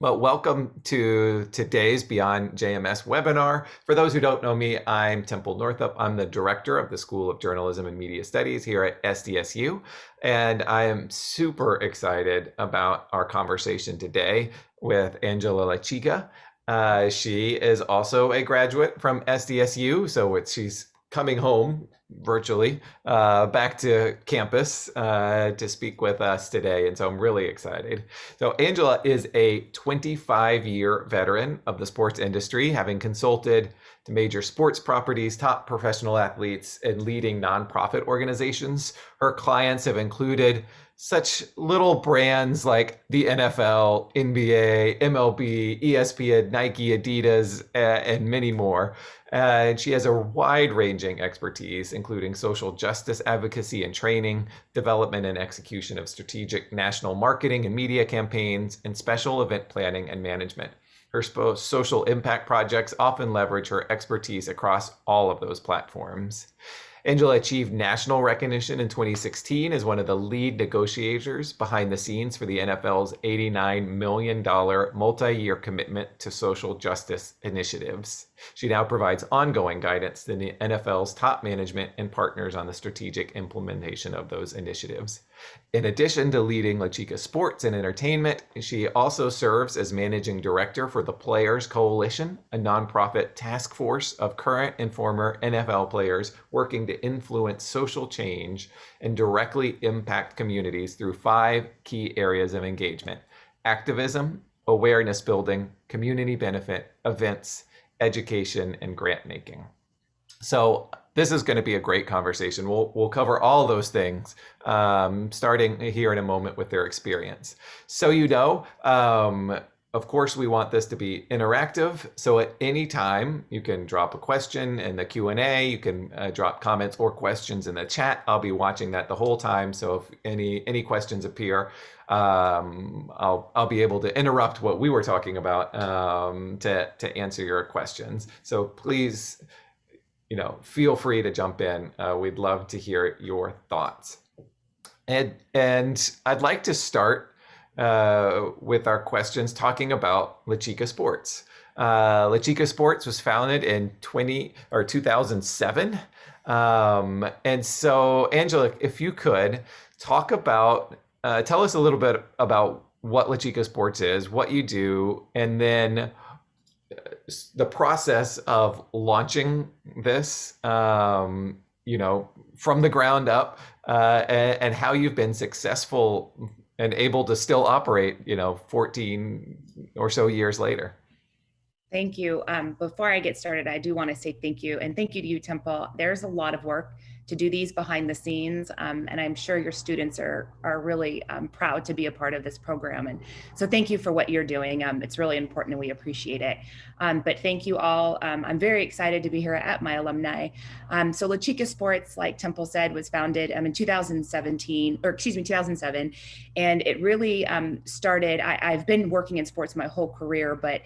Well, welcome to today's Beyond JMS webinar. For those who don't know me, I'm Temple Northup. I'm the director of the School of Journalism and Media Studies here at SDSU, and I am super excited about our conversation today with Angela LaChica. She is also a graduate from SDSU, so she's coming home virtually back to campus to speak with us today. And so I'm really excited. So Angela is a 25-year veteran of the sports industry, having consulted to major sports properties, top professional athletes, and leading nonprofit organizations. Her clients have included such little brands like the NFL, NBA, MLB, ESPN, Nike, Adidas, and many more. And she has a wide-ranging expertise, including social justice advocacy and training, development and execution of strategic national marketing and media campaigns, and special event planning and management. Her social impact projects often leverage her expertise across all of those platforms. Angela achieved national recognition in 2016 as one of the lead negotiators behind the scenes for the NFL's $89 million multi-year commitment to social justice initiatives. She now provides ongoing guidance to the NFL's top management and partners on the strategic implementation of those initiatives. In addition to leading LaChica Sports and Entertainment, she also serves as managing director for the Players Coalition, a nonprofit task force of current and former NFL players working to influence social change and directly impact communities through 5 key areas of engagement: activism, awareness building, community benefit, events, education, and grant making. So this is going to be a great conversation. We'll cover all those things, starting here in a moment with their experience. So of course, we want this to be interactive. So at any time, you can drop a question in the Q&A. You can drop comments or questions in the chat. I'll be watching that the whole time. So if any questions appear, I'll be able to interrupt what we were talking about to answer your questions. So please, feel free to jump in. We'd love to hear your thoughts. And I'd like to start with our questions talking about LaChica Sports. LaChica Sports was founded in 2007. And so, Angela, if you could tell us a little bit about what LaChica Sports is, what you do, and then the process of launching this, from the ground up, and how you've been successful and able to still operate, 14 or so years later. Thank you. Before I get started, I do want to say thank you. And thank you to you, Temple. There's a lot of work to do these behind the scenes. And I'm sure your students are really proud to be a part of this program. And so thank you for what you're doing. It's really important and we appreciate it. But thank you all. I'm very excited to be here at my alumni. So LaChica Sports, like Temple said, was founded in 2007. And it really started, I've been working in sports my whole career, but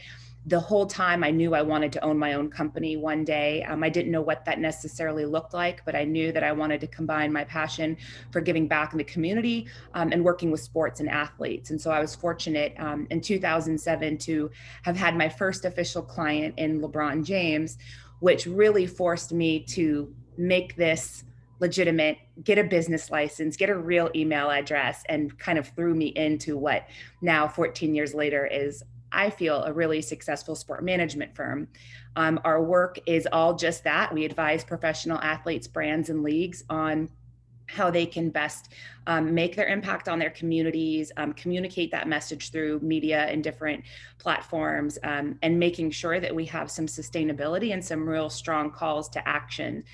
the whole time I knew I wanted to own my own company one day. I didn't know what that necessarily looked like, but I knew that I wanted to combine my passion for giving back in the community and working with sports and athletes. And so I was fortunate in 2007 to have had my first official client in LeBron James, which really forced me to make this legitimate, get a business license, get a real email address, and kind of threw me into what now 14 years later is, I feel, a really successful sport management firm. Our work is all just that. We advise professional athletes, brands, and leagues on how they can best make their impact on their communities, communicate that message through media and different platforms, and making sure that we have some sustainability and some real strong calls to action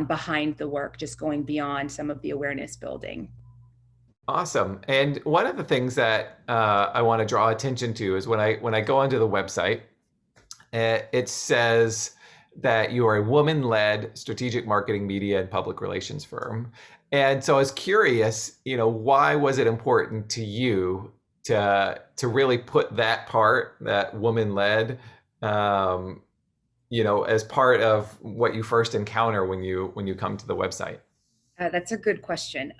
behind the work, just going beyond some of the awareness building. Awesome. And one of the things that I want to draw attention to is when I go onto the website, it says that you are a woman-led strategic marketing, media, and public relations firm. And so I was curious, why was it important to you to really put that part, that woman-led, as part of what you first encounter when you come to the website? That's a good question.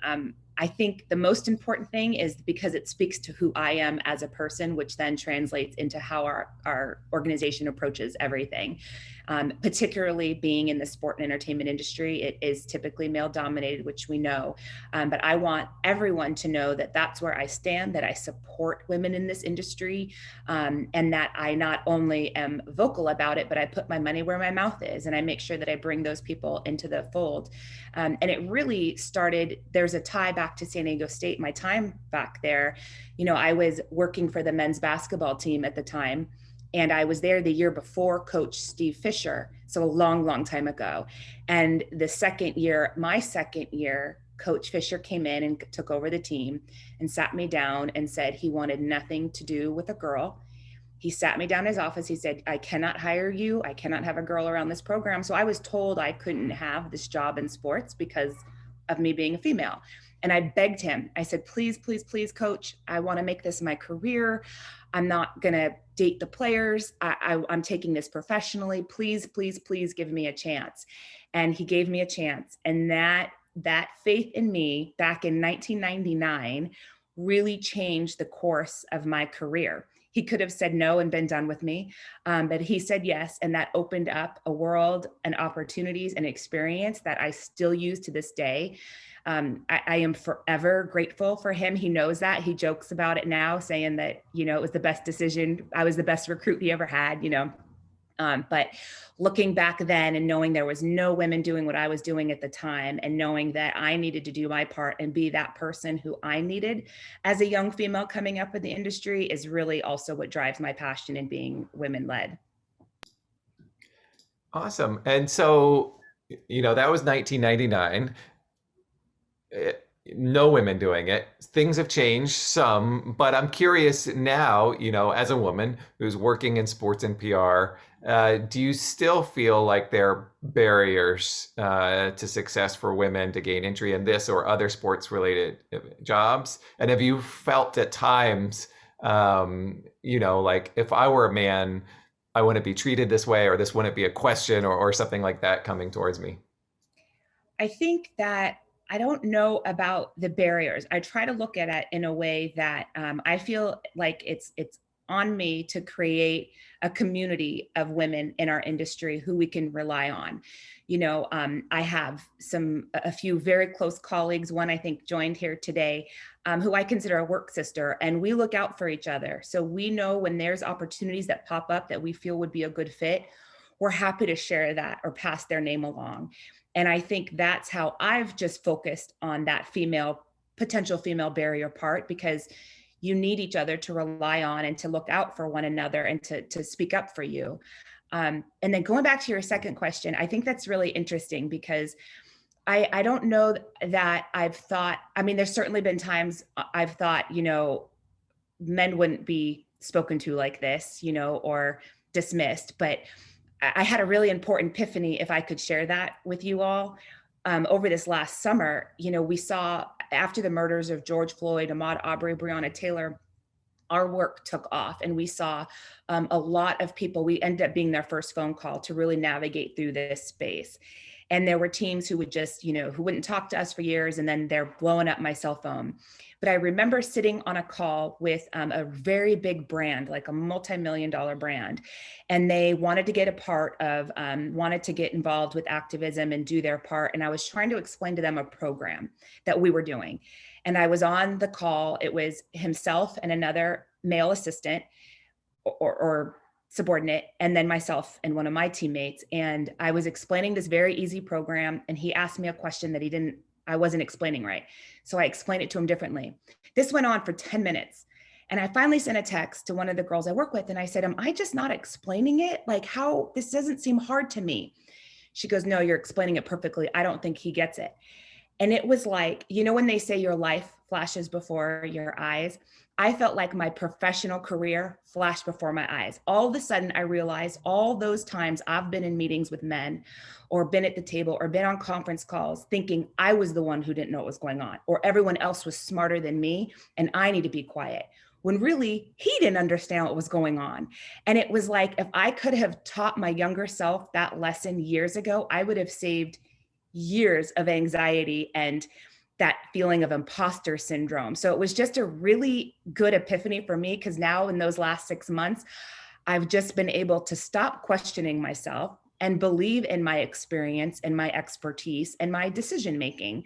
I think the most important thing is because it speaks to who I am as a person, which then translates into how our organization approaches everything. Particularly being in the sport and entertainment industry, it is typically male dominated, which we know. But I want everyone to know that that's where I stand, that I support women in this industry, and that I not only am vocal about it, but I put my money where my mouth is, and I make sure that I bring those people into the fold. And it really started, there's a tie back to San Diego State, my time back there. I was working for the men's basketball team at the time, and I was there the year before Coach Steve Fisher, so a long, long time ago. And my second year, Coach Fisher came in and took over the team and sat me down and said he wanted nothing to do with a girl. He sat me down in his office. He said, I cannot hire you. I cannot have a girl around this program. So I was told I couldn't have this job in sports because of me being a female. And I begged him. I said, please, please, please, coach, I want to make this my career. I'm not going to date the players. I'm taking this professionally. Please, please, please give me a chance. And he gave me a chance. And that faith in me back in 1999 really changed the course of my career. He could have said no and been done with me, but he said yes. And that opened up a world and opportunities and experience that I still use to this day. I am forever grateful for him. He knows that. He jokes about it now, saying that, it was the best decision. I was the best recruit he ever had, but looking back then and knowing there was no women doing what I was doing at the time, and knowing that I needed to do my part and be that person who I needed as a young female coming up in the industry is really also what drives my passion in being women-led. Awesome. And so, that was 1999. No women doing it. Things have changed some, but I'm curious now, as a woman who's working in sports and PR, do you still feel like there are barriers to success for women to gain entry in this or other sports related jobs? And have you felt at times, like if I were a man, I wouldn't be treated this way, or this wouldn't be a question, or something like that coming towards me? I think that I don't know about the barriers. I try to look at it in a way that I feel like it's on me to create a community of women in our industry who we can rely on. I have a few very close colleagues. One I think joined here today, who I consider a work sister, and we look out for each other. So we know when there's opportunities that pop up that we feel would be a good fit, we're happy to share that or pass their name along. And I think that's how I've just focused on that potential female barrier part, because you need each other to rely on and to look out for one another and to speak up for you. And then going back to your second question, I think that's really interesting because I don't know that I've thought, there's certainly been times I've thought, men wouldn't be spoken to like this, or dismissed, but I had a really important epiphany, if I could share that with you all. Over this last summer, we saw after the murders of George Floyd, Ahmaud Arbery, Breonna Taylor, our work took off, and we saw a lot of people. We ended up being their first phone call to really navigate through this space. And there were teams who would just, who wouldn't talk to us for years, and then they're blowing up my cell phone. But I remember sitting on a call with a very big brand, like a multi-million-dollar brand, and they wanted to get wanted to get involved with activism and do their part. And I was trying to explain to them a program that we were doing. And I was on the call. It was himself and another male assistant or subordinate, and then myself and one of my teammates. And I was explaining this very easy program, and he asked me a question that I wasn't explaining right. So I explained it to him differently. This went on for 10 minutes. And I finally sent a text to one of the girls I work with, and I said, am I just not explaining it? Like, how, this doesn't seem hard to me. She goes, no, you're explaining it perfectly. I don't think he gets it. And it was like, when they say your life flashes before your eyes, I felt like my professional career flashed before my eyes. All of a sudden, I realized all those times I've been in meetings with men, or been at the table, or been on conference calls thinking I was the one who didn't know what was going on, or everyone else was smarter than me and I need to be quiet, when really he didn't understand what was going on. And it was like, if I could have taught my younger self that lesson years ago, I would have saved years of anxiety and that feeling of imposter syndrome. So it was just a really good epiphany for me, because now in those last 6 months, I've just been able to stop questioning myself and believe in my experience and my expertise and my decision making.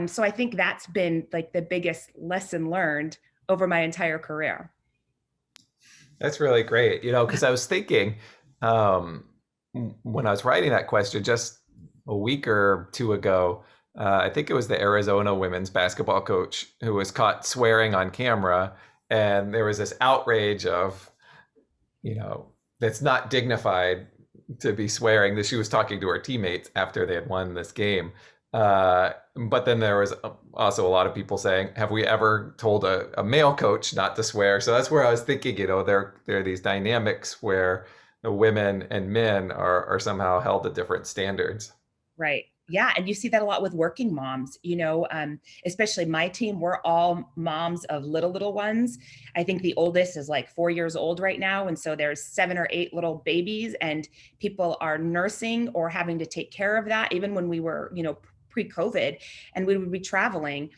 So I think that's been like the biggest lesson learned over my entire career. That's really great. Because I was thinking um, when I was writing that question just a week or two ago, I think it was the Arizona women's basketball coach who was caught swearing on camera. And there was this outrage of, that's not dignified to be swearing, that she was talking to her teammates after they had won this game. But then there was also a lot of people saying, have we ever told a male coach not to swear? So that's where I was thinking, there are these dynamics where the women and men are somehow held to different standards. Right. Yeah. And you see that a lot with working moms, especially my team. We're all moms of little ones. I think the oldest is like 4 years old right now. And so there's 7 or 8 little babies, and people are nursing or having to take care of that, even when we were, pre-COVID, and we would be traveling.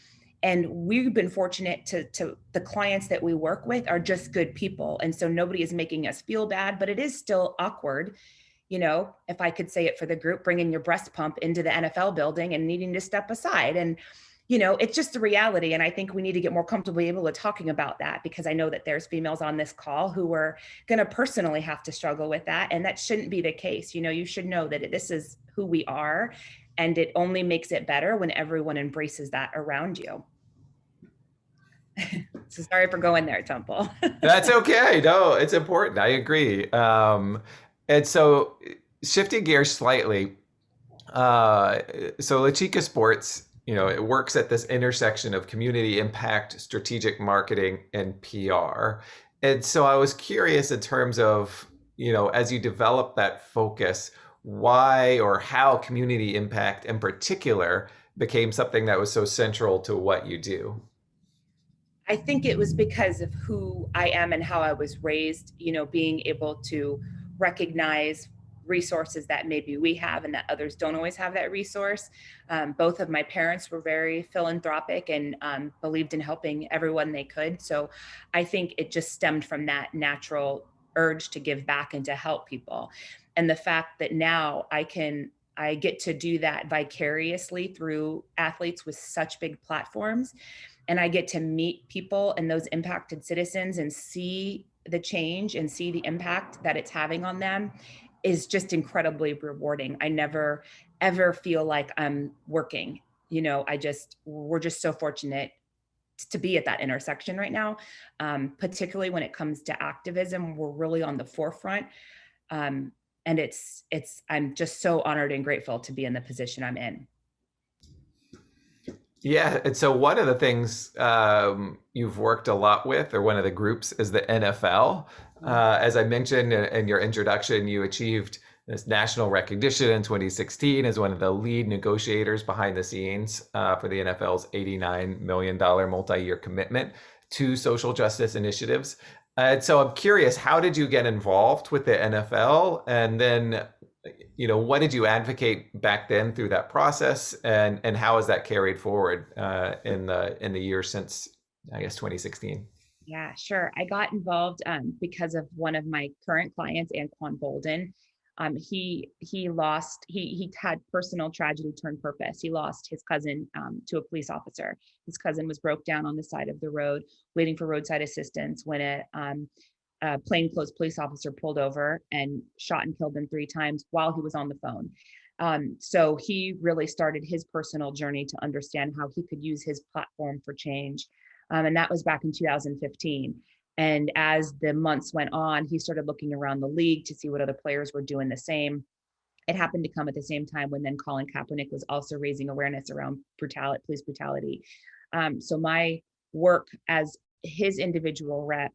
And we've been fortunate to the clients that we work with are just good people. And so nobody is making us feel bad, but it is still awkward, if I could say it for the group, bringing your breast pump into the NFL building and needing to step aside. And, it's just the reality. And I think we need to get more comfortable able to talking about that, because I know that there's females on this call who are going to personally have to struggle with that. And that shouldn't be the case. You should know that this is who we are, and it only makes it better when everyone embraces that around you. So sorry for going there, Temple. That's okay. No, it's important. I agree. And so shifting gears slightly, so LaChica Sports, it works at this intersection of community impact, strategic marketing, and PR. And so I was curious in terms of, as you develop that focus, why or how community impact in particular became something that was so central to what you do. I think it was because of who I am and how I was raised, being able to recognize resources that maybe we have and that others don't always have that resource. Both of my parents were very philanthropic and believed in helping everyone they could. So I think it just stemmed from that natural urge to give back and to help people. And the fact that now I get to do that vicariously through athletes with such big platforms, and I get to meet people and those impacted citizens and see the change and see the impact that it's having on them, is just incredibly rewarding. I never ever feel like I'm working. We're just so fortunate to be at that intersection right now, particularly when it comes to activism. We're really on the forefront. And I'm just so honored and grateful to be in the position I'm in. Yeah, and so one of the things you've worked a lot with, or one of the groups, is the NFL. As I mentioned in your introduction, you achieved this national recognition in 2016 as one of the lead negotiators behind the scenes for the NFL's $89 million multi-year commitment to social justice initiatives. And so I'm curious, how did you get involved with the NFL? And then, what did you advocate back then through that process, and how has that carried forward in the years since, I guess, 2016? Yeah, sure. I got involved because of one of my current clients, Anquan Bolden. He had personal tragedy turn purpose. He lost his cousin to a police officer. His cousin was broke down on the side of the road, waiting for roadside assistance, when a plainclothes police officer pulled over and shot and killed him 3 times while he was on the phone. So he really started his personal journey to understand how he could use his platform for change. And that was back in 2015. And as the months went on, he started looking around the league to see what other players were doing the same. It happened to come at the same time when then Colin Kaepernick was also raising awareness around police brutality. So my work as his individual rep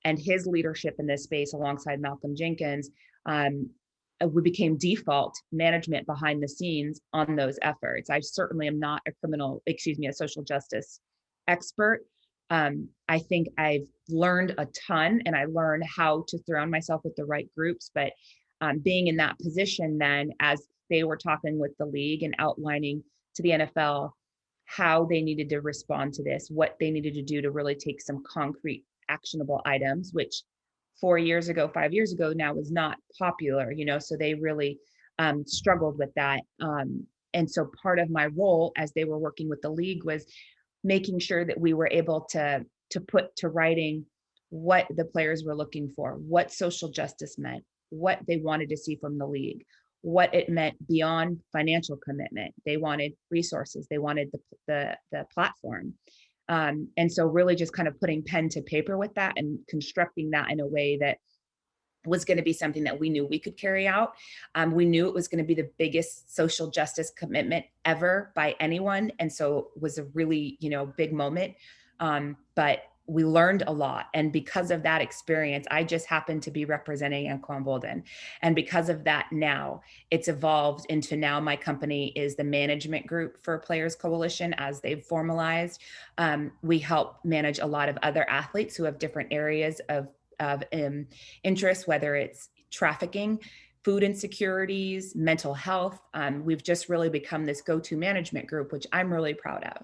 and his leadership in this space alongside Malcolm Jenkins, we became default management behind the scenes on those efforts. I certainly am not a social justice expert. I think I've learned a ton, and I learned how to surround myself with the right groups. But being in that position then, as they were talking with the league and outlining to the NFL how they needed to respond to this, what they needed to do to really take some concrete actionable items, which 4 years ago, 5 years ago now was not popular, so they really struggled with that. And so part of my role as they were working with the league was making sure that we were able to put to writing what the players were looking for, what social justice meant, what they wanted to see from the league, what it meant beyond financial commitment. They wanted resources, they wanted the platform. And so really just kind of putting pen to paper with that and constructing that in a way that was going to be something that we knew we could carry out. We knew it was going to be the biggest social justice commitment ever by anyone. And so it was a really, big moment. But we learned a lot. And because of that experience, I just happened to be representing Anquan Bolden. And because of that, now it's evolved into now my company is the management group for Players Coalition as they've formalized. We help manage a lot of other athletes who have different areas of interest, whether it's trafficking, food insecurities, mental health. We've just really become this go-to management group, which I'm really proud of.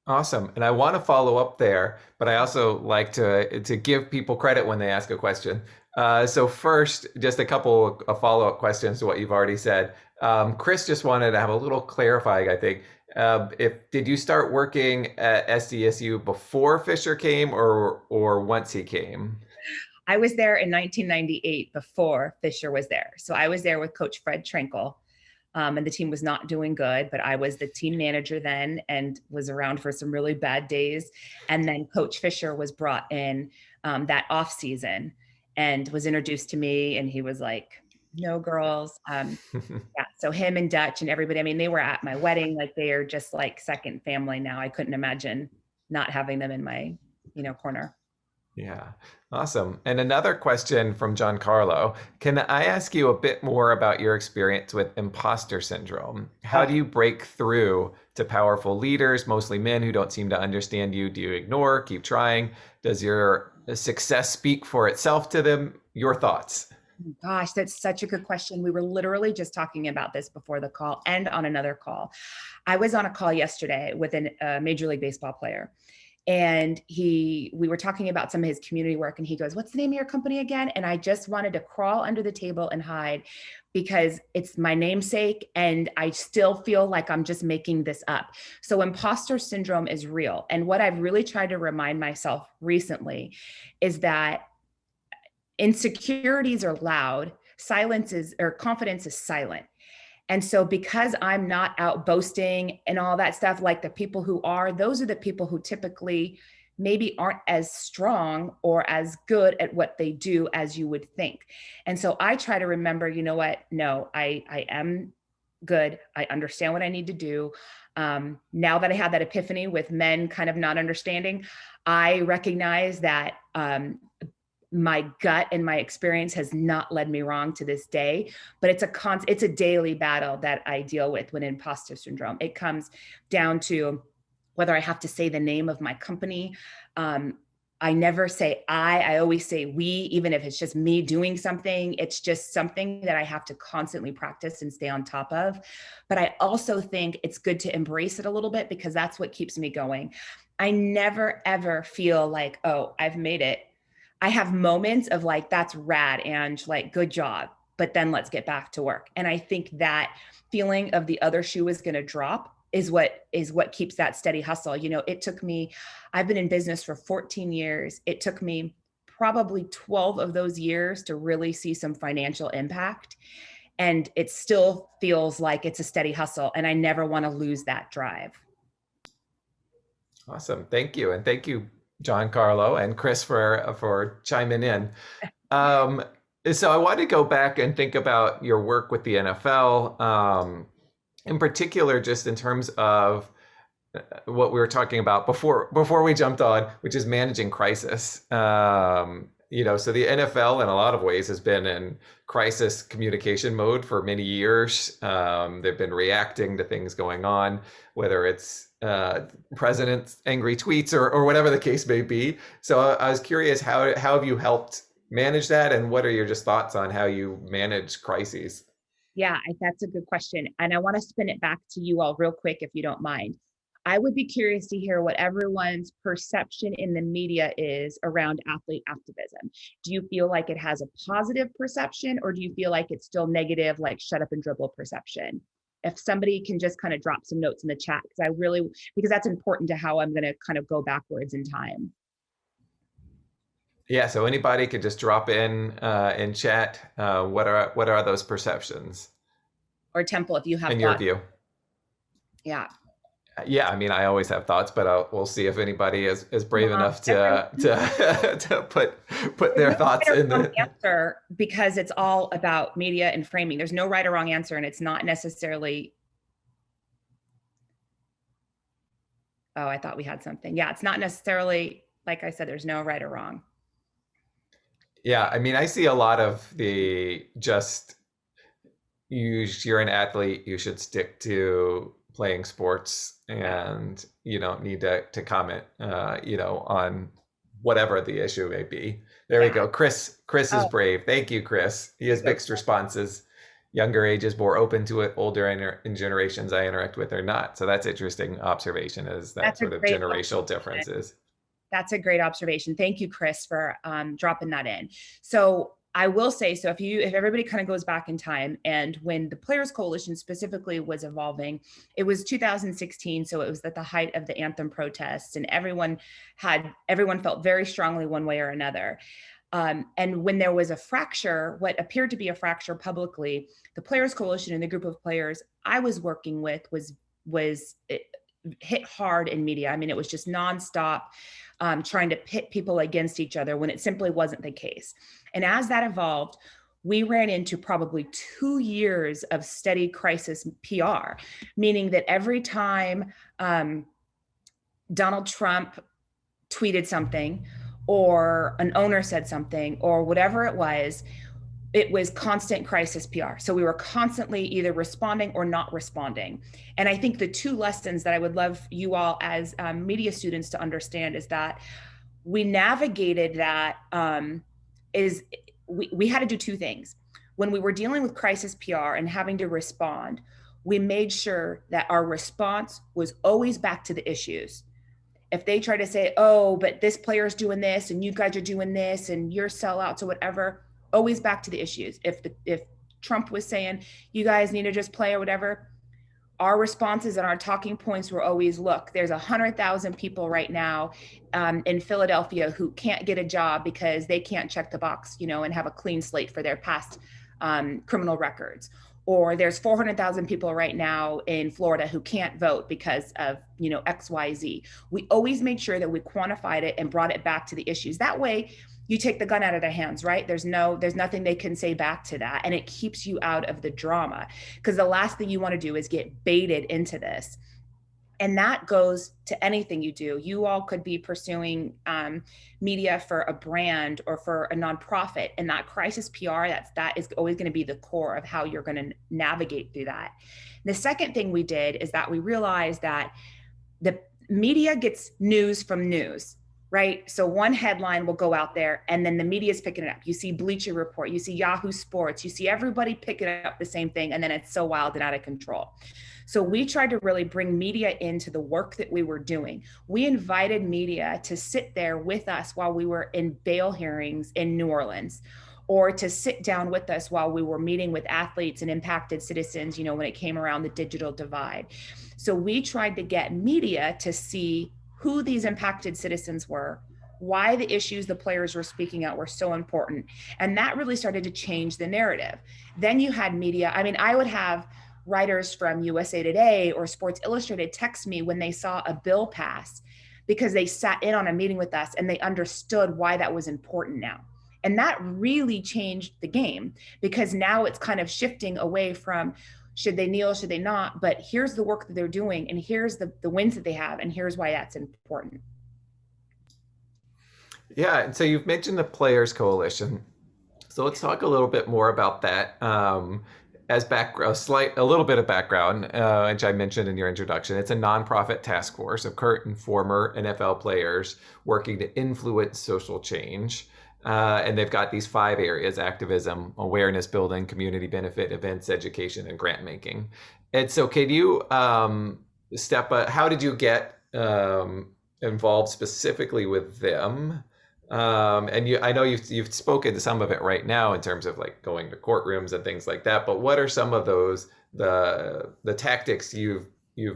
Awesome. And I want to follow up there, but I also like to give people credit when they ask a question. So first, just a couple of follow-up questions to what you've already said. Chris just wanted to have a little clarifying, I think. Did you start working at SDSU before Fisher came or once he came? I was there in 1998 before Fisher was there. So I was there with Coach Fred Trinkle. And the team was not doing good, but I was the team manager then and was around for some really bad days. And then Coach Fisher was brought in that off season and was introduced to me. And he was like, no girls. Yeah. So him and Dutch and everybody, I mean, they were at my wedding. Like they are just like second family now. I couldn't imagine not having them in my, corner. Yeah, awesome. And another question from Giancarlo. Can I ask you a bit more about your experience with imposter syndrome? How do you break through to powerful leaders, mostly men who don't seem to understand you? Do you ignore, keep trying? Does your success speak for itself to them? Your thoughts? Gosh, that's such a good question. We were literally just talking about this before the call and on another call. I was on a call yesterday with a Major League Baseball player. And we were talking about some of his community work and he goes, what's the name of your company again? And I just wanted to crawl under the table and hide because it's my namesake and I still feel like I'm just making this up. So imposter syndrome is real. And what I've really tried to remind myself recently is that insecurities are loud, confidence is silent. And so because I'm not out boasting and all that stuff, like the people who are, those are the people who typically maybe aren't as strong or as good at what they do as you would think. And so I try to remember, you know what? No, I am good. I understand what I need to do. Now that I had that epiphany with men kind of not understanding, I recognize that my gut and my experience has not led me wrong to this day, but it's a daily battle that I deal with when imposter syndrome. It comes down to whether I have to say the name of my company. I never say I always say we, even if it's just me doing something. It's just something that I have to constantly practice and stay on top of. But I also think it's good to embrace it a little bit because that's what keeps me going. I never, ever feel like, oh, I've made it. I have moments of like, that's rad, and like, good job, but then let's get back to work. And I think that feeling of the other shoe is going to drop is what keeps that steady hustle. I've been in business for 14 years. It took me probably 12 of those years to really see some financial impact. And it still feels like it's a steady hustle. And I never want to lose that drive. Awesome. Thank you. And thank you, Giancarlo and Chris for chiming in. So I want to go back and think about your work with the NFL, in particular, just in terms of what we were talking about before we jumped on, which is managing crisis. So the NFL in a lot of ways has been in crisis communication mode for many years. They've been reacting to things going on, whether it's president's angry tweets or whatever the case may be. So I was curious, how have you helped manage that, and what are your just thoughts on how you manage crises? Yeah, that's a good question. And I want to spin it back to you all real quick, if you don't mind. I would be curious to hear what everyone's perception in the media is around athlete activism. Do you feel like it has a positive perception, or do you feel like it's still negative, like shut up and dribble perception? If somebody can just kind of drop some notes in the chat, because that's important to how I'm going to kind of go backwards in time. Yeah, so anybody could just drop in chat. What are those perceptions Or Temple, if you have in your thoughts. view? Yeah. Yeah, I mean, I always have thoughts, but we'll see if anybody is brave Well, enough to to put their thoughts right in or wrong the. answer, because it's all about media and framing. There's no right or wrong answer, and it's not necessarily. Oh, I thought we had something. Yeah, it's not necessarily, like I said, there's no right or wrong. Yeah, I mean, I see a lot of the just you're an athlete, you should stick to playing sports, and you don't need to comment, on whatever the issue may be. There we Yeah. go. Chris is Oh, brave. Thank you, Chris. He has mixed responses. Younger ages more open to it. Older in generations I interact with are not. So that's interesting observation, is that that's a sort of great generational observation. differences. That's a great observation. Thank you, Chris, for dropping that in. So I will say, so if everybody kind of goes back in time, and when the Players Coalition specifically was evolving, it was 2016. So it was at the height of the anthem protests, and everyone felt very strongly one way or another. And when there was a fracture, what appeared to be a fracture publicly, the Players Coalition and the group of players I was working with was hit hard in media. I mean, it was just nonstop, trying to pit people against each other when it simply wasn't the case. And as that evolved, we ran into probably 2 years of steady crisis PR, meaning that every time Donald Trump tweeted something, or an owner said something, or whatever it was constant crisis PR. So we were constantly either responding or not responding. And I think the two lessons that I would love you all as media students to understand is that we navigated that, we had to do two things. When we were dealing with crisis PR and having to respond, we made sure that our response was always back to the issues. If they try to say, oh, but this player's doing this and you guys are doing this and you're sellouts or whatever, always back to the issues. If Trump was saying you guys need to just play or whatever, our responses and our talking points were always, look, there's 100,000 people right now in Philadelphia who can't get a job because they can't check the box, and have a clean slate for their past criminal records. Or there's 400,000 people right now in Florida who can't vote because of, XYZ. We always made sure that we quantified it and brought it back to the issues. That way, you take the gun out of their hands, right? There's nothing they can say back to that. And it keeps you out of the drama, because the last thing you want to do is get baited into this. And that goes to anything you do. You all could be pursuing media for a brand or for a nonprofit, and that crisis PR, that is always going to be the core of how you're going to navigate through that. And the second thing we did is that we realized that the media gets news from news, right? So one headline will go out there and then the media is picking it up. You see Bleacher Report, you see Yahoo Sports, you see everybody picking up the same thing, and then it's so wild and out of control. So we tried to really bring media into the work that we were doing. We invited media to sit there with us while we were in bail hearings in New Orleans, or to sit down with us while we were meeting with athletes and impacted citizens, when it came around the digital divide. So we tried to get media to see who these impacted citizens were, why the issues the players were speaking out were so important. And that really started to change the narrative. Then you had media. I mean, I would have writers from USA Today or Sports Illustrated text me when they saw a bill pass, because they sat in on a meeting with us and they understood why that was important now. And that really changed the game, because now it's kind of shifting away from should they kneel, should they not, but here's the work that they're doing, and here's the wins that they have, and here's why that's important. Yeah, and so you've mentioned the Players Coalition. So let's talk a little bit more about that. As background, a little bit of background, which I mentioned in your introduction. It's a nonprofit task force of current and former NFL players working to influence social change. And they've got these 5 areas: activism, awareness building, community benefit, events, education, and grant making. And so can you how did you get involved specifically with them? And I know you've spoken to some of it right now in terms of like going to courtrooms and things like that. But what are some of those the tactics you've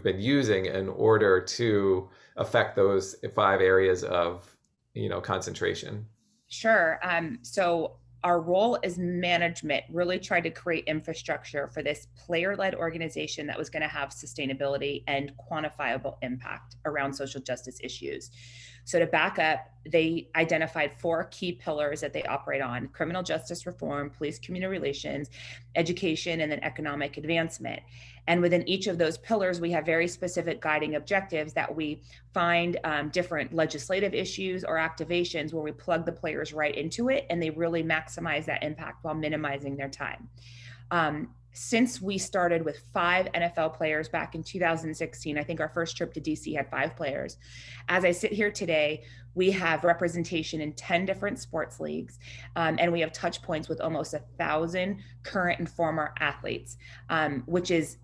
been using in order to affect those 5 areas of concentration? Sure. So our role as management really tried to create infrastructure for this player-led organization that was going to have sustainability and quantifiable impact around social justice issues. So to back up, they identified 4 key pillars that they operate on: criminal justice reform, police community relations, education, and then economic advancement. And within each of those pillars, we have very specific guiding objectives that we find different legislative issues or activations where we plug the players right into it, and they really maximize that impact while minimizing their time. Since we started with 5 NFL players back in 2016, I think our first trip to DC had 5 players. As I sit here today, we have representation in 10 different sports leagues, and we have touch points with almost 1,000 current and former athletes, which is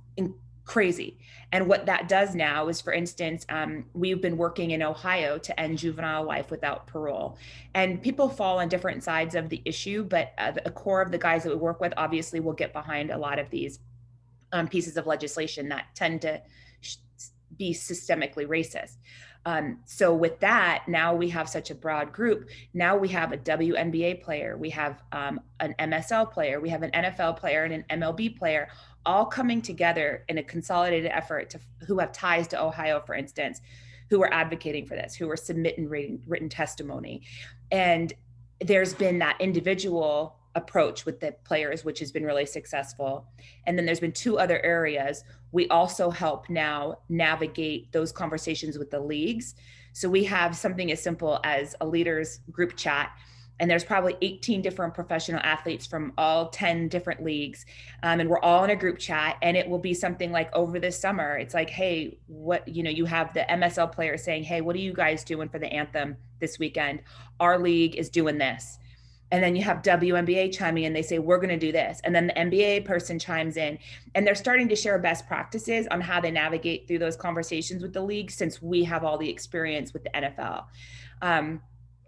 crazy. And what that does now is, for instance, we've been working in Ohio to end juvenile life without parole. And people fall on different sides of the issue, but the core of the guys that we work with obviously will get behind a lot of these pieces of legislation that tend to be systemically racist. So with that, now we have such a broad group. Now we have a WNBA player, we have an MSL player, we have an NFL player and an MLB player, all coming together in a consolidated effort who have ties to Ohio, for instance, who are advocating for this, who are submitting written testimony. And there's been that individual approach with the players, which has been really successful. And then there's been 2 other areas. We also help now navigate those conversations with the leagues. So we have something as simple as a leaders group chat, and there's probably 18 different professional athletes from all 10 different leagues. And we're all in a group chat, and it will be something like over this summer, it's like, hey, you have the MSL players saying, hey, what are you guys doing for the anthem this weekend? Our league is doing this. And then you have WNBA chiming in, they say, we're going to do this. And then the NBA person chimes in, and they're starting to share best practices on how they navigate through those conversations with the league, since we have all the experience with the NFL.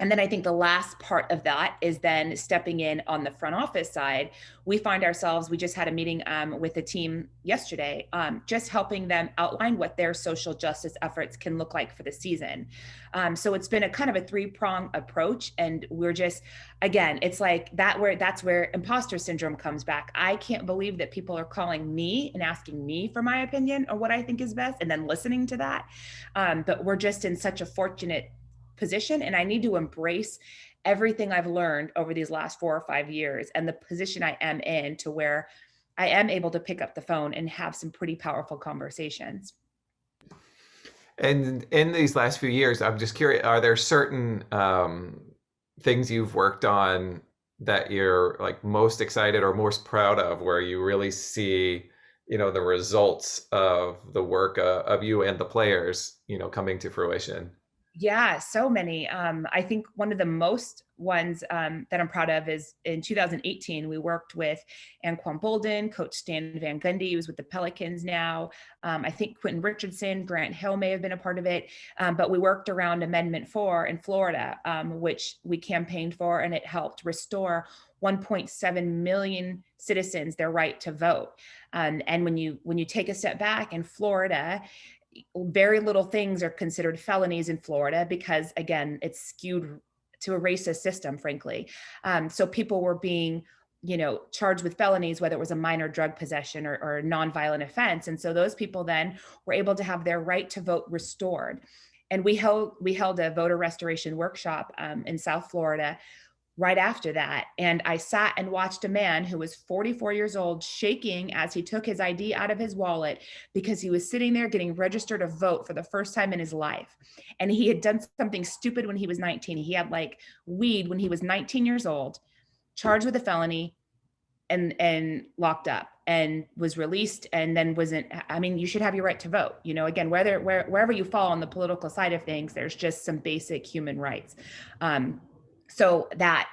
And then I think the last part of that is then stepping in on the front office side. We find ourselves, we just had a meeting with a team yesterday, just helping them outline what their social justice efforts can look like for the season. So it's been a kind of a 3-prong approach. And we're just, again, it's like that's where imposter syndrome comes back. I can't believe that people are calling me and asking me for my opinion or what I think is best, and then listening to that. But we're just in such a fortunate position, and I need to embrace everything I've learned over these last 4 or 5 years and the position I am in, to where I am able to pick up the phone and have some pretty powerful conversations. And in these last few years, I'm just curious, are there certain things you've worked on that you're like most excited or most proud of, where you really see, the results of the work of you and the players, coming to fruition? Yeah, so many. I think one of the most ones that I'm proud of is in 2018, we worked with Anquan Bolden, Coach Stan Van Gundy, who's with the Pelicans now. I think Quentin Richardson, Grant Hill may have been a part of it. But we worked around Amendment 4 in Florida, which we campaigned for, and it helped restore 1.7 million citizens their right to vote. And when you take a step back in Florida, very little things are considered felonies in Florida because, again, it's skewed to a racist system, frankly. So people were being, charged with felonies, whether it was a minor drug possession or a nonviolent offense. And so those people then were able to have their right to vote restored. And we held a voter restoration workshop in South Florida right after that. And I sat and watched a man who was 44 years old shaking as he took his ID out of his wallet, because he was sitting there getting registered to vote for the first time in his life. And he had done something stupid when he was 19. He had like weed when he was 19 years old, charged with a felony, and locked up, and was released, and then you should have your right to vote. Again, wherever you fall on the political side of things, there's just some basic human rights. so that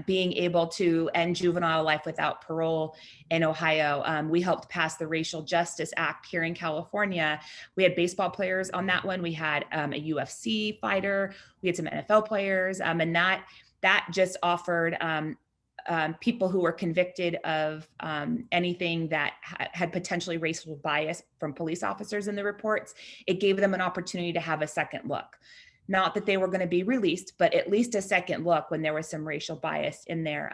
being able to end juvenile life without parole in Ohio, we helped pass the Racial Justice Act here in California. We had baseball players on that one. We had a UFC fighter. We had some NFL players, and that just offered people who were convicted of anything that had potentially racial bias from police officers in the reports. It gave them an opportunity to have a second look. Not that they were going to be released, but at least a second look when there was some racial bias in there.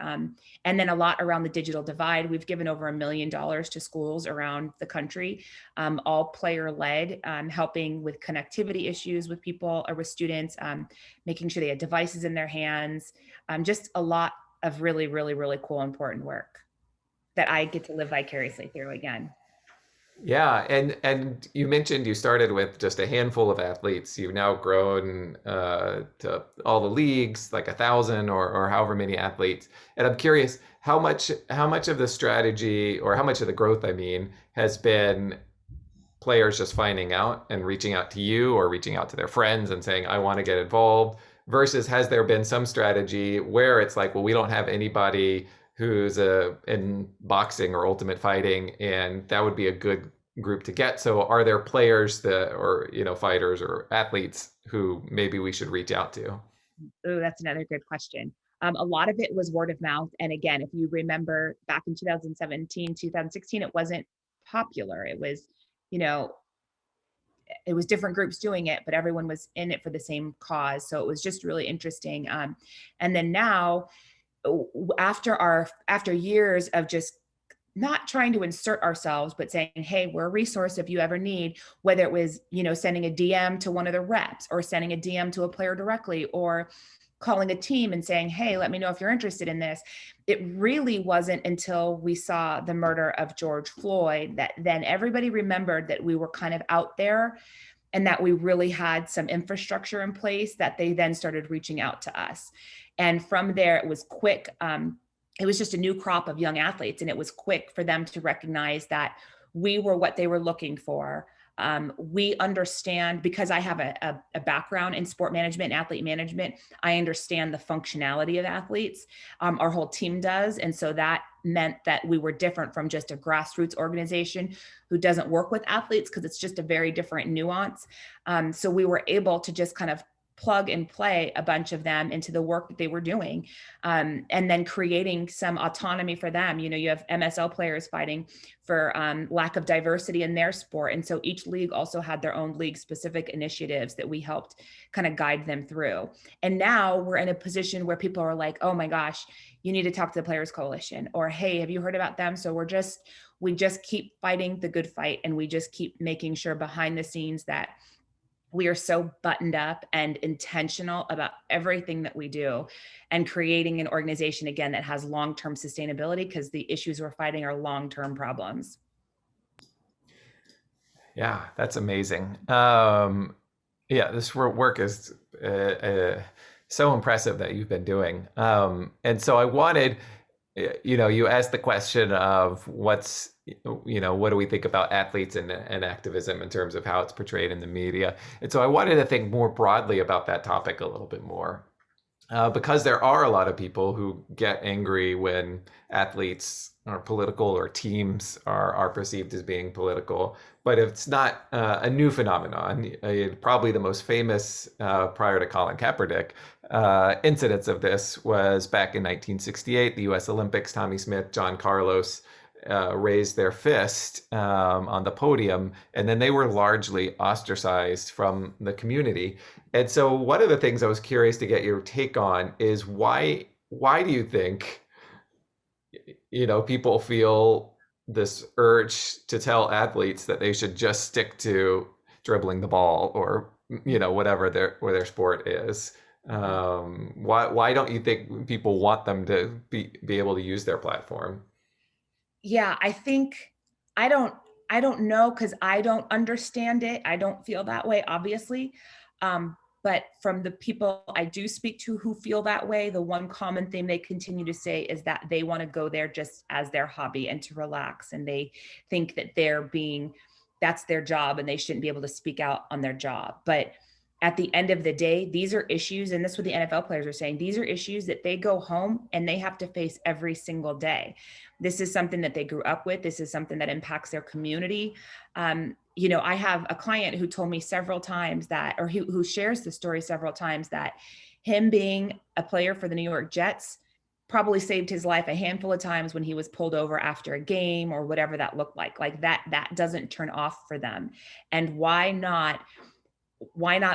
And then a lot around the digital divide. We've given over $1 million to schools around the country, all player led, helping with connectivity issues with people or with students, making sure they had devices in their hands, just a lot of really, really, really cool, important work that I get to live vicariously through again. Yeah, and you mentioned you started with just a handful of athletes. You've now grown to all the leagues, like 1,000 or however many athletes. And I'm curious how much of the strategy, or how much of the growth, I mean, has been players just finding out and reaching out to you or reaching out to their friends and saying, I want to get involved, versus has there been some strategy where it's like, well, we don't have anybody who's in boxing or ultimate fighting, and that would be a good group to get. So are there players that, or fighters or athletes who maybe we should reach out to? Oh, that's another good question. A lot of it was word of mouth. And again, if you remember back in 2017, 2016, it wasn't popular. You know, it was different groups doing it, but everyone was in it for the same cause. So it was just really interesting. And then now, after years of just not trying to insert ourselves, but saying, hey, we're a resource if you ever need, whether it was, sending a DM to one of the reps or sending a DM to a player directly or calling a team and saying, hey, let me know if you're interested in this. It really wasn't until we saw the murder of George Floyd that then everybody remembered that we were kind of out there and that we really had some infrastructure in place, that they then started reaching out to us. And from there, it was quick. It was just a new crop of young athletes, and it was quick for them to recognize that we were what they were looking for. We understand, because I have a background in sport management and athlete management, I understand the functionality of athletes. Our whole team does. And so that meant that we were different from just a grassroots organization who doesn't work with athletes, because it's just a very different nuance. So we were able to just kind of plug and play a bunch of them into the work that they were doing, and then creating some autonomy for them. You have MSL players fighting for lack of diversity in their sport. And so each league also had their own league specific initiatives that we helped kind of guide them through. And now we're in a position where people are like, oh my gosh, you need to talk to the Players Coalition, or, hey, have you heard about them? So we just keep fighting the good fight, and we just keep making sure behind the scenes that we are so buttoned up and intentional about everything that we do, and creating an organization, again, that has long-term sustainability, because the issues we're fighting are long-term problems. Yeah, that's amazing. Yeah, this work is so impressive that you've been doing. And so I wanted, you asked the question of what do we think about athletes and activism in terms of how it's portrayed in the media. And so I wanted to think more broadly about that topic a little bit more. Because there are a lot of people who get angry when athletes are political or teams are perceived as being political, but it's not a new phenomenon. Probably the most famous prior to Colin Kaepernick incidents of this was back in 1968, the U.S. Olympics. Tommie Smith, John Carlos raised their fist on the podium, and then they were largely ostracized from the community. And so one of the things I was curious to get your take on is why do you think people feel this urge to tell athletes that they should just stick to dribbling the ball or whatever their sport is? Why don't you think people want them to be able to use their platform? Yeah, I think I don't know, because I don't understand it. I don't feel that way, obviously. But from the people I do speak to who feel that way, the one common thing they continue to say is that they want to go there just as their hobby and to relax. And they think that that's their job, and they shouldn't be able to speak out on their job. But at the end of the day, these are issues, and this is what the NFL players are saying. These are issues that they go home and they have to face every single day. This is something that they grew up with. This is something that impacts their community. I have a client who told me several times that, or who shares the story several times, that him being a player for the New York Jets probably saved his life a handful of times when he was pulled over after a game or whatever that looked like that doesn't turn off for them. And why not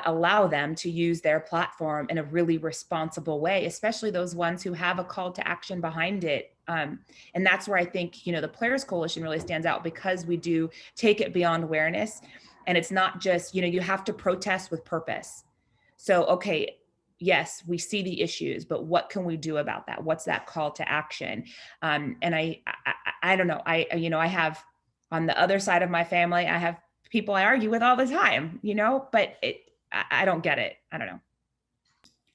allow them to use their platform in a really responsible way, especially those ones who have a call to action behind it. And that's where I think, the Players Coalition really stands out, because we do take it beyond awareness. And it's not just, you have to protest with purpose. So, okay, yes, we see the issues, but what can we do about that? What's that call to action? And I don't know. I have, on the other side of my family, I have people I argue with all the time, but I don't get it. I don't know.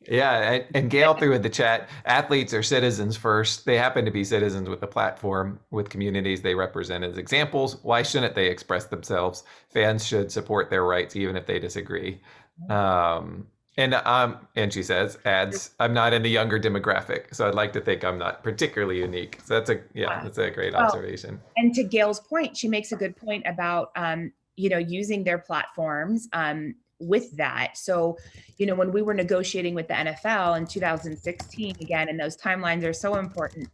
Yeah, and Gail threw in the chat, athletes are citizens first. They happen to be citizens with a platform, with communities they represent as examples. Why shouldn't they express themselves? Fans should support their rights, even if they disagree. And she adds, I'm not in the younger demographic, so I'd like to think I'm not particularly unique. So that's a great observation. And to Gail's point, she makes a good point about, using their platforms with that. So, when we were negotiating with the NFL in 2016, again, and those timelines are so important,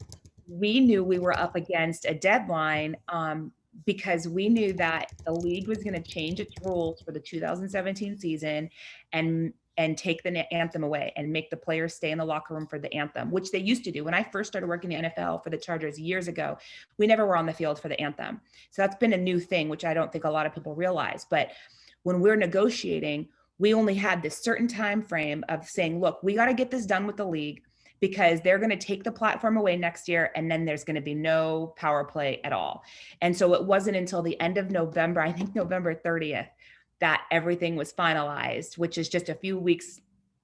we knew we were up against a deadline because we knew that the league was going to change its rules for the 2017 season and take the anthem away and make the players stay in the locker room for the anthem, which they used to do. When I first started working in the NFL for the Chargers years ago, we never were on the field for the anthem. So that's been a new thing, which I don't think a lot of people realize. But when we're negotiating, we only had this certain time frame of saying, look, we got to get this done with the league, because they're going to take the platform away next year, and then there's going to be no power play at all. And so it wasn't until the end of November, I think November 30th, that everything was finalized, which is just a few weeks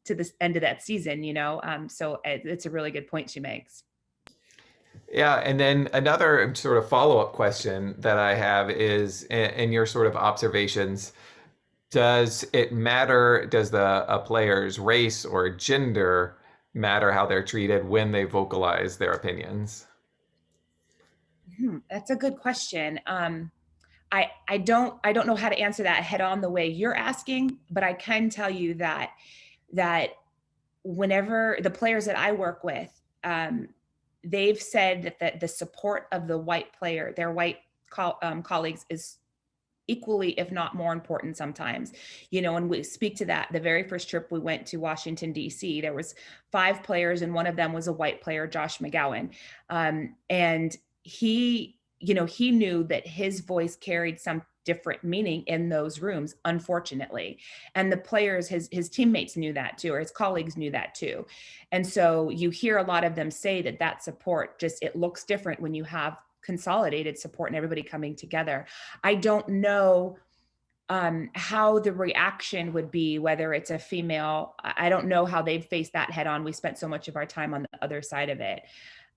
to the end of that season, so it's a really good point she makes. Yeah, and then another sort of follow-up question that I have is, in your sort of observations, does it matter, does a player's race or gender matter how they're treated when they vocalize their opinions? That's a good question. I don't know how to answer that head on the way you're asking, but I can tell you that whenever the players that I work with, they've said that the support of the white player, their white colleagues, is equally, if not more important sometimes. And we speak to that. The very first trip we went to Washington, D.C., there was 5 players, and one of them was a white player, Josh McGowan. And he knew that his voice carried some different meaning in those rooms, unfortunately. And the players, his teammates knew that too, or his colleagues knew that too. And so you hear a lot of them say that support it looks different when you have consolidated support and everybody coming together. I don't know how the reaction would be, whether it's a female. I don't know how they've faced that head on. We spent so much of our time on the other side of it.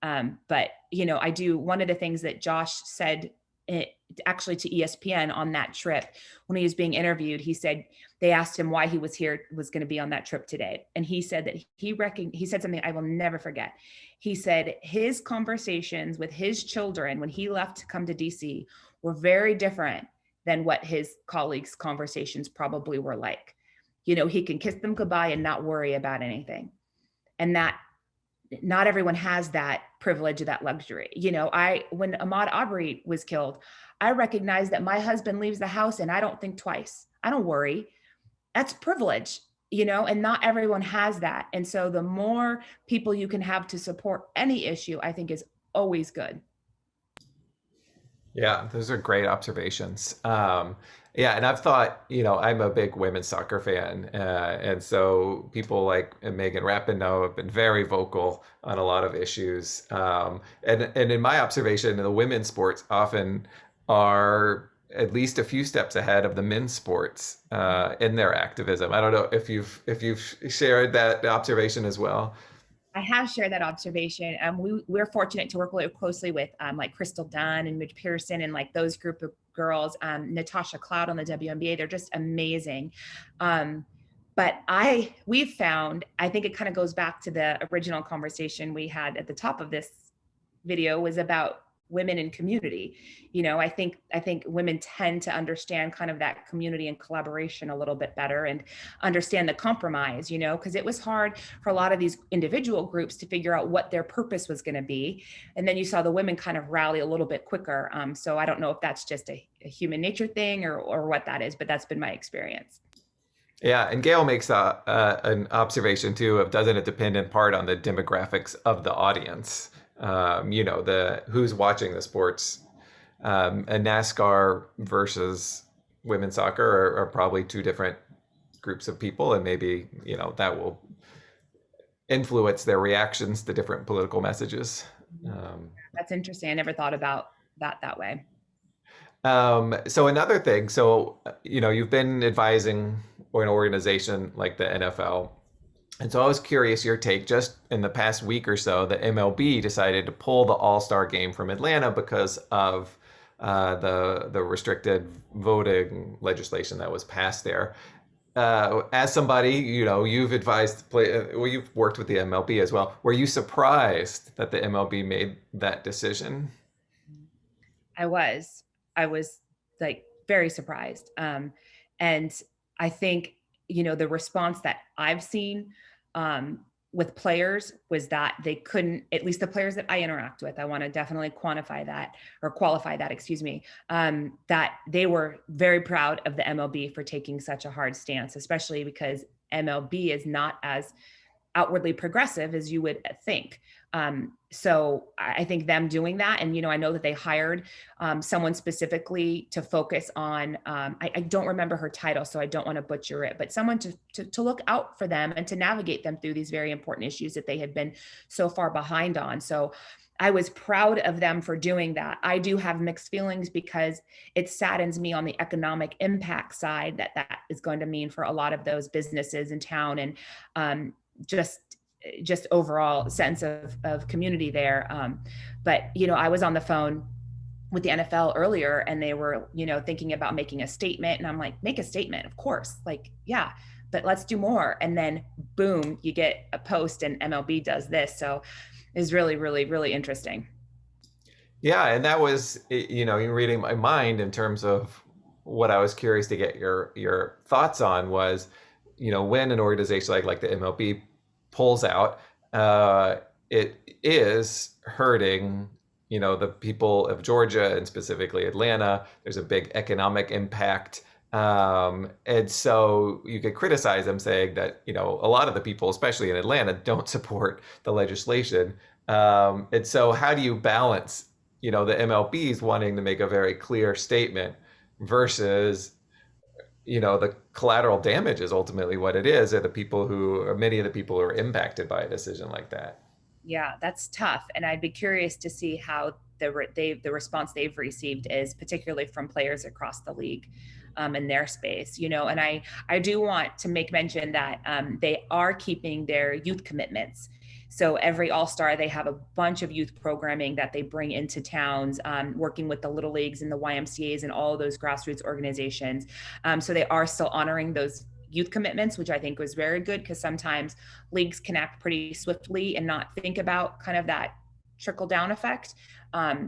But I do. One of the things that Josh said, actually to ESPN on that trip, when he was being interviewed, he said, they asked him why he was going to be on that trip today. And he said that he said something I will never forget. He said his conversations with his children when he left to come to DC were very different than what his colleagues' conversations probably were like. He can kiss them goodbye and not worry about anything. And that not everyone has that privilege or that luxury. When Ahmaud Arbery was killed, I recognized that my husband leaves the house and I don't think twice. I don't worry. That's privilege, and not everyone has that. And so the more people you can have to support any issue, I think is always good. Yeah, those are great observations. Yeah, and I've thought, I'm a big women's soccer fan, and so people like Megan Rapinoe have been very vocal on a lot of issues. And in my observation, the women's sports often are at least a few steps ahead of the men's sports in their activism. I don't know if you've shared that observation as well. I have shared that observation. We're fortunate to work really closely with like Crystal Dunn and Midge Pearson and like those group of girls, Natasha Cloud on the WNBA. They're just amazing. But But we've found, I think it kind of goes back to the original conversation we had at the top of this video, was about women in community. I think women tend to understand kind of that community and collaboration a little bit better, and understand the compromise, because it was hard for a lot of these individual groups to figure out what their purpose was going to be. And then you saw the women kind of rally a little bit quicker. So I don't know if that's just a human nature thing, or what that is, but that's been my experience. Yeah, and Gail makes an observation too of, doesn't it depend in part on the demographics of the audience? The who's watching the sports. A NASCAR versus women's soccer are probably two different groups of people, and maybe that will influence their reactions to different political messages. That's interesting. I never thought about that way. So another thing, you've been advising or an organization like the NFL. And so I was curious your take. Just in the past week or so, the MLB decided to pull the All-Star game from Atlanta because of the restricted voting legislation that was passed there. As somebody, you've advised you've worked with the MLB as well. Were you surprised that the MLB made that decision? I was like very surprised. And I think, the response that I've seen with players was that they couldn't, at least the players that I interact with, I want to definitely qualify that, that they were very proud of the MLB for taking such a hard stance, especially because MLB is not as outwardly progressive as you would think. So I think them doing that, and I know that they hired someone specifically to focus on, I don't remember her title, so I don't want to butcher it, but someone to look out for them and to navigate them through these very important issues that they have been so far behind on. So I was proud of them for doing that. I do have mixed feelings because it saddens me on the economic impact side that is going to mean for a lot of those businesses in town, and just overall sense of community there. But, I was on the phone with the NFL earlier, and they were, thinking about making a statement. And I'm like, make a statement, of course. Like, yeah, but let's do more. And then boom, you get a post and MLB does this. So it's really, really, really interesting. Yeah, and that was, you're reading my mind in terms of what I was curious to get your thoughts on was, when an organization like the MLB pulls out, it is hurting, the people of Georgia and specifically Atlanta. There's a big economic impact. And so you could criticize them saying that, a lot of the people, especially in Atlanta, don't support the legislation. And so how do you balance, the MLB's wanting to make a very clear statement versus, the collateral damage is ultimately what it is, are many of the people who are impacted by a decision like that. Yeah, that's tough. And I'd be curious to see how the response they've received is, particularly from players across the league in their space, and I do want to make mention that they are keeping their youth commitments. So every All-Star, they have a bunch of youth programming that they bring into towns, working with the Little Leagues and the YMCAs and all of those grassroots organizations. So they are still honoring those youth commitments, which I think was very good, because sometimes leagues can act pretty swiftly and not think about kind of that trickle down effect.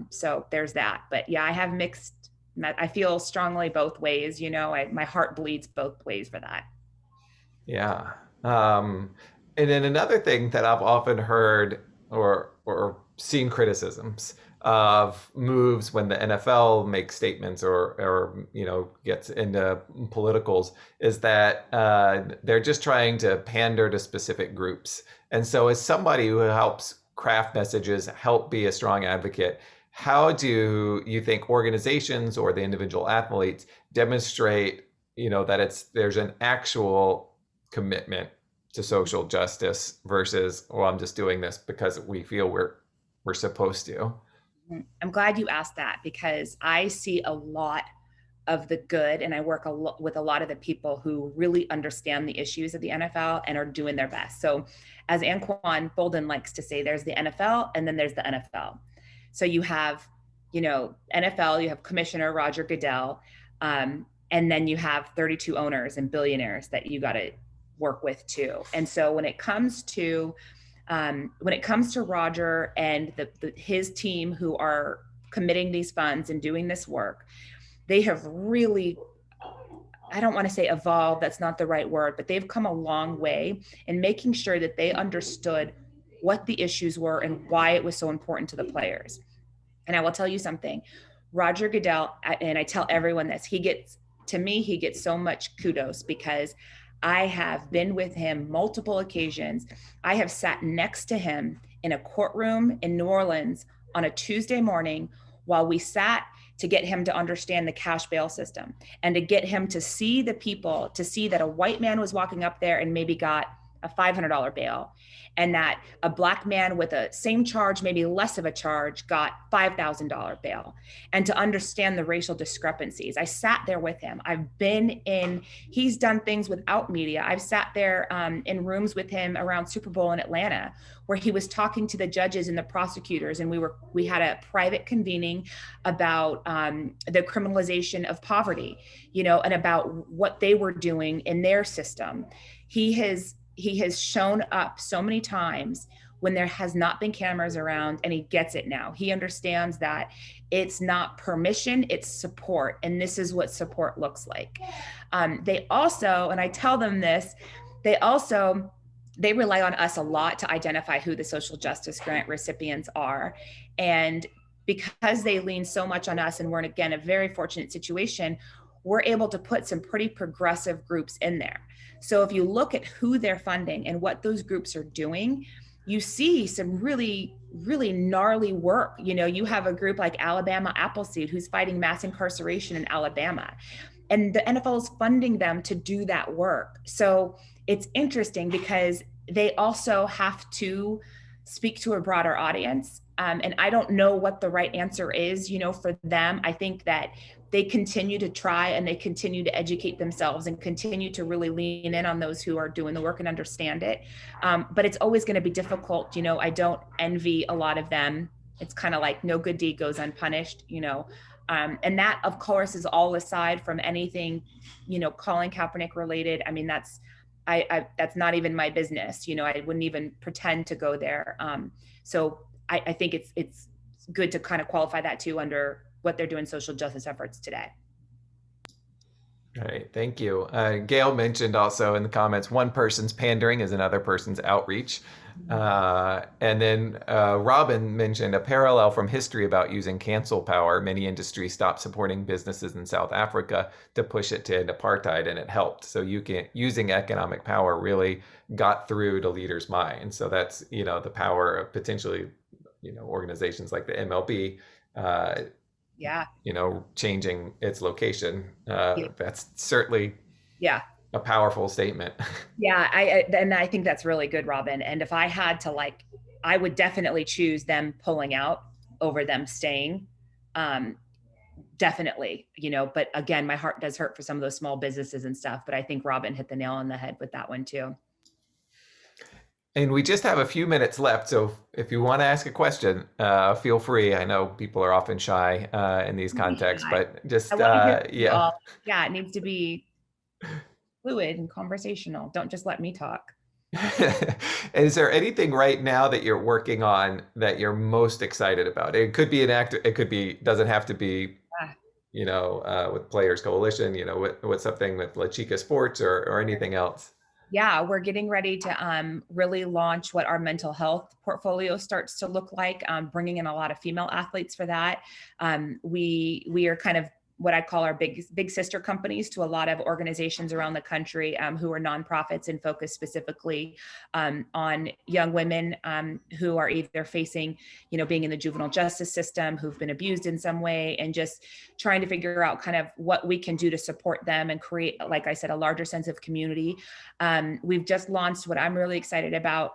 So there's that. But yeah, I feel strongly both ways, my heart bleeds both ways for that. Yeah. And then another thing that I've often heard or seen criticisms of moves when the NFL makes statements or gets into politicals is that they're just trying to pander to specific groups. And so as somebody who helps craft messages, help be a strong advocate, how do you think organizations or the individual athletes demonstrate, that there's an actual commitment to social justice versus, well, I'm just doing this because we feel we're supposed to? I'm glad you asked that, because I see a lot of the good, and I work with a lot of the people who really understand the issues of the NFL and are doing their best. So as Anquan Bolden likes to say, there's the NFL and then there's the NFL. So you have, NFL, you have Commissioner Roger Goodell, and then you have 32 owners and billionaires that you got to work with too. And so when it comes to Roger and his team who are committing these funds and doing this work, they have really, I don't want to say evolved, that's not the right word, but they've come a long way in making sure that they understood what the issues were and why it was so important to the players. And I will tell you something, Roger Goodell, and I tell everyone this, he gets so much kudos because I have been with him multiple occasions. I have sat next to him in a courtroom in New Orleans on a Tuesday morning while we sat to get him to understand the cash bail system and to get him to see the people, to see that a white man was walking up there and maybe got a $500 bail, and that a black man with a same charge, maybe less of a charge, got $5,000 bail, and to understand the racial discrepancies. I sat there with him. He's done things without media. I've sat there in rooms with him around Super Bowl in Atlanta, where he was talking to the judges and the prosecutors, and we had a private convening about the criminalization of poverty, and about what they were doing in their system. He has shown up so many times when there has not been cameras around, and he gets it now. He understands that it's not permission, it's support. And this is what support looks like. They also, and I tell them this, they rely on us a lot to identify who the social justice grant recipients are. And because they lean so much on us, and we're, again, a very fortunate situation, we're able to put some pretty progressive groups in there. So if you look at who they're funding and what those groups are doing, you see some really, really gnarly work. You have a group like Alabama Appleseed who's fighting mass incarceration in Alabama, and the NFL is funding them to do that work. So it's interesting because they also have to speak to a broader audience. And I don't know what the right answer is, for them. I think that they continue to try and they continue to educate themselves and continue to really lean in on those who are doing the work and understand it. But it's always going to be difficult. I don't envy a lot of them. It's kind of like no good deed goes unpunished, and that, of course, is all aside from anything, Colin Kaepernick related. I mean, that's not even my business. I wouldn't even pretend to go there. So I think it's good to kind of qualify that too under what they're doing social justice efforts today. All right, thank you. Gail mentioned also in the comments, one person's pandering is another person's outreach. And then Robin mentioned a parallel from history about using cancel power. Many industries stopped supporting businesses in South Africa to push it to end apartheid, and it helped. So using economic power really got through to leaders' minds. So that's, the power of potentially, organizations like the MLB, changing its location. That's certainly a powerful statement. Yeah, I think that's really good, Robin. And if I had to, I would definitely choose them pulling out over them staying. Definitely, but again, my heart does hurt for some of those small businesses and stuff, but I think Robin hit the nail on the head with that one too. And we just have a few minutes left, so if you want to ask a question, feel free. I know people are often shy in these contexts, but just it needs to be fluid and conversational. Don't just let me talk. Is there anything right now that you're working on that you're most excited about? It could be doesn't have to be, with Players Coalition, with something with LaChica Sports or anything else. Yeah, we're getting ready to really launch what our mental health portfolio starts to look like, bringing in a lot of female athletes for that. We are kind of what I call our big sister companies to a lot of organizations around the country who are nonprofits and focus specifically on young women who are either facing, being in the juvenile justice system, who've been abused in some way, and just trying to figure out kind of what we can do to support them and create, like I said, a larger sense of community. We've just launched what I'm really excited about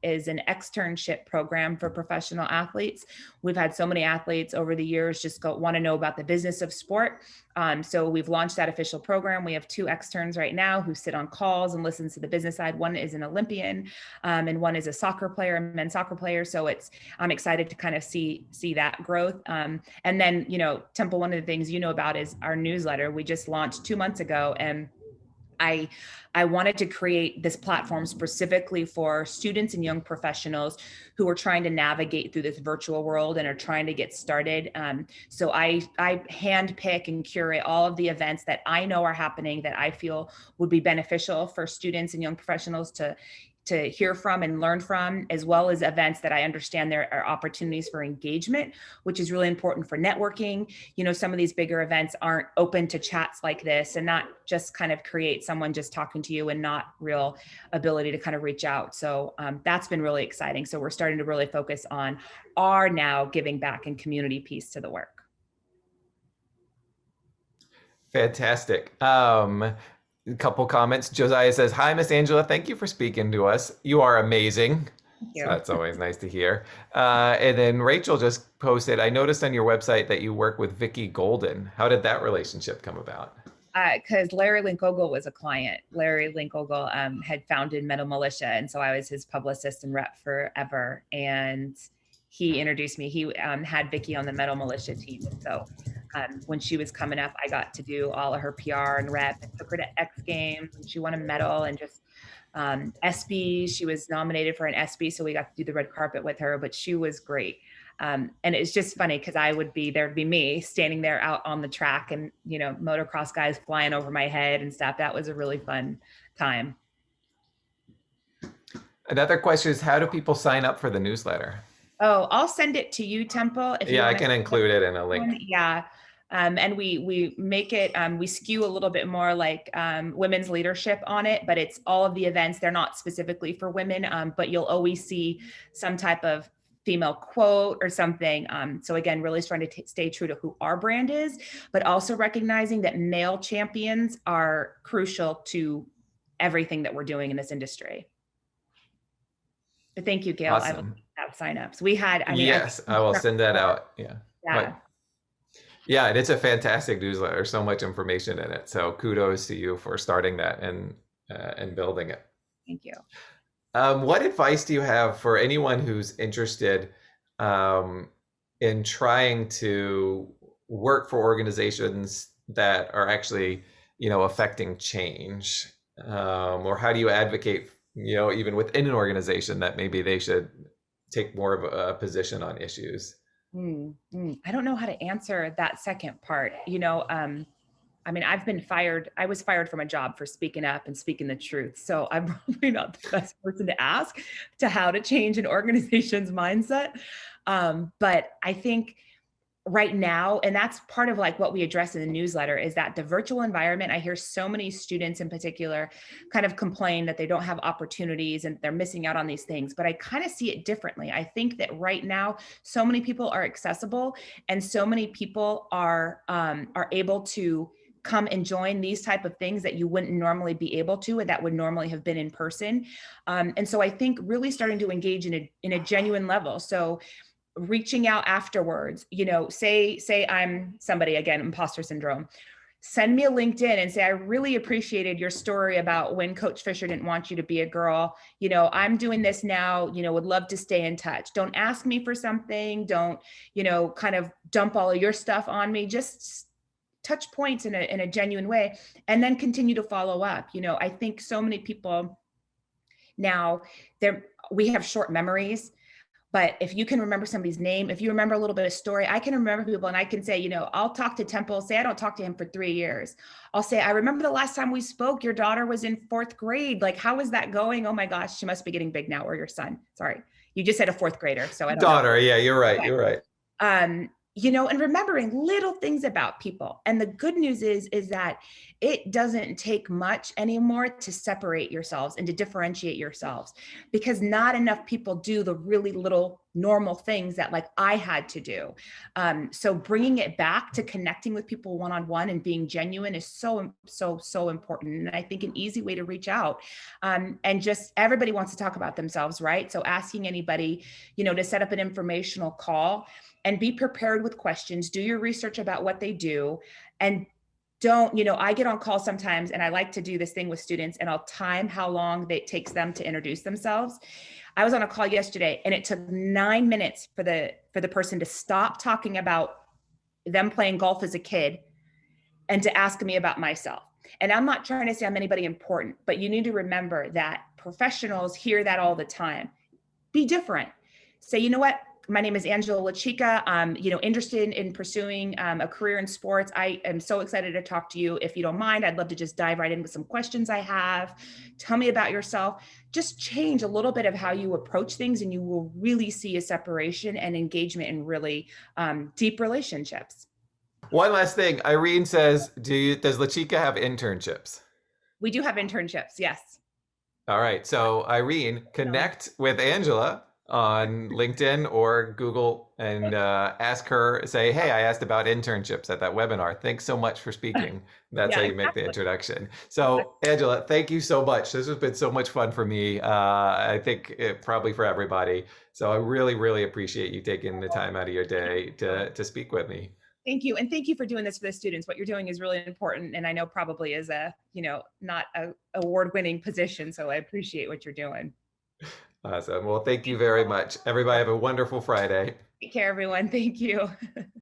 is an externship program for professional athletes. We've had so many athletes over the years just want to know about the business of sport. So we've launched that official program. We have 2 externs right now who sit on calls and listen to the business side. One is an Olympian and one is a men's soccer player. So I'm excited to kind of see that growth. And then, Temple, one of the things about is our newsletter. We just launched 2 months ago, and I wanted to create this platform specifically for students and young professionals who are trying to navigate through this virtual world and are trying to get started. So I hand pick and curate all of the events that I know are happening that I feel would be beneficial for students and young professionals to hear from and learn from, as well as events that I understand there are opportunities for engagement, which is really important for networking. Some of these bigger events aren't open to chats like this, and not just kind of create someone just talking to you and not real ability to kind of reach out. So that's been really exciting. So we're starting to really focus on our now giving back and community piece to the work. Fantastic. A couple comments. Josiah says, "Hi, Miss Angela. Thank you for speaking to us. You are amazing." Thank So you. that's always nice to hear. And then Rachel just posted, "I noticed on your website that you work with Vicky Golden. How did that relationship come about?" Because Larry Linkogle was a client. Larry Linkogle had founded Metal Militia, and so I was his publicist and rep forever. And he introduced me. He had Vicky on the Metal Militia team. So when she was coming up, I got to do all of her PR and rep. I took her to X Games, and she won a medal. And just SB, she was nominated for an SB, so we got to do the red carpet with her. But she was great. And it's just funny because there'd be me standing there out on the track, and, motocross guys flying over my head and stuff. That was a really fun time. Another question is, how do people sign up for the newsletter? Oh, I'll send it to you, Temple. If you I want can include it in a link. Yeah. And we make it, we skew a little bit more like women's leadership on it, but it's all of the events. They're not specifically for women, but you'll always see some type of female quote or something. So again, really trying to stay true to who our brand is, but also recognizing that male champions are crucial to everything that we're doing in this industry. But thank you, Gail. Awesome. I will have signups. We had, yes, I will send that out. Yeah. Yeah. Yeah, and it's a fantastic newsletter. There's so much information in it. So kudos to you for starting that and building it. Thank you. What advice do you have for anyone who's interested in trying to work for organizations that are actually, affecting change? Or how do you advocate, even within an organization, that maybe they should take more of a position on issues? I don't know how to answer that second part. I've been fired. I was fired from a job for speaking up and speaking the truth. So I'm probably not the best person to ask to how to change an organization's mindset. But I think right now, and that's part of like what we address in the newsletter, is that the virtual environment, I hear so many students in particular kind of complain that they don't have opportunities and they're missing out on these things, but I kind of see it differently. I think that right now, so many people are accessible, and so many people are able to come and join these type of things that you wouldn't normally be able to, and that would normally have been in person. And so I think really starting to engage in a genuine level. So reaching out afterwards, say I'm somebody, again, imposter syndrome, send me a LinkedIn and say, I really appreciated your story about when Coach Fisher didn't want you to be a girl. I'm doing this now, would love to stay in touch. Don't ask me for something. Don't, kind of dump all of your stuff on me. Just touch points in a genuine way, and then continue to follow up. I think so many people now, we have short memories. But if you can remember somebody's name, if you remember a little bit of story, I can remember people, and I can say, I'll talk to Temple, say I don't talk to him for 3 years. I'll say, I remember the last time we spoke, your daughter was in 4th grade. Like, how is that going? Oh my gosh, she must be getting big now, or your son. Sorry. You just said a 4th grader. So I don't Daughter, know. yeah, you're right. Okay. You're right. And remembering little things about people. And the good news is that it doesn't take much anymore to separate yourselves and to differentiate yourselves, because not enough people do the really little normal things that like I had to do. So bringing it back to connecting with people one-on-one and being genuine is so important. And I think an easy way to reach out, and just everybody wants to talk about themselves, right? So asking anybody, to set up an informational call, and be prepared with questions, do your research about what they do, and don't, I get on calls sometimes, and I like to do this thing with students, and I'll time how long it takes them to introduce themselves. I was on a call yesterday, and it took 9 minutes for the person to stop talking about them playing golf as a kid and to ask me about myself. And I'm not trying to say I'm anybody important, but you need to remember that professionals hear that all the time. Be different. Say, you know what? My name is Angela LaChica. I'm, interested in pursuing a career in sports. I am so excited to talk to you. If you don't mind, I'd love to just dive right in with some questions I have. Tell me about yourself. Just change a little bit of how you approach things, and you will really see a separation and engagement in really deep relationships. One last thing. Irene says, does LaChica have internships? We do have internships. Yes. All right. So Irene, connect with Angela on LinkedIn or Google and ask her, say, hey, I asked about internships at that webinar. Thanks so much for speaking. That's Yeah, how you make the exactly. introduction. So Angela, thank you so much. This has been so much fun for me. I think probably for everybody. So I really, really appreciate you taking the time out of your day to speak with me. Thank you. And thank you for doing this for the students. What you're doing is really important. And I know probably is not a award-winning position. So I appreciate what you're doing. Awesome. Well, thank you very much. Everybody have a wonderful Friday. Take care, everyone. Thank you.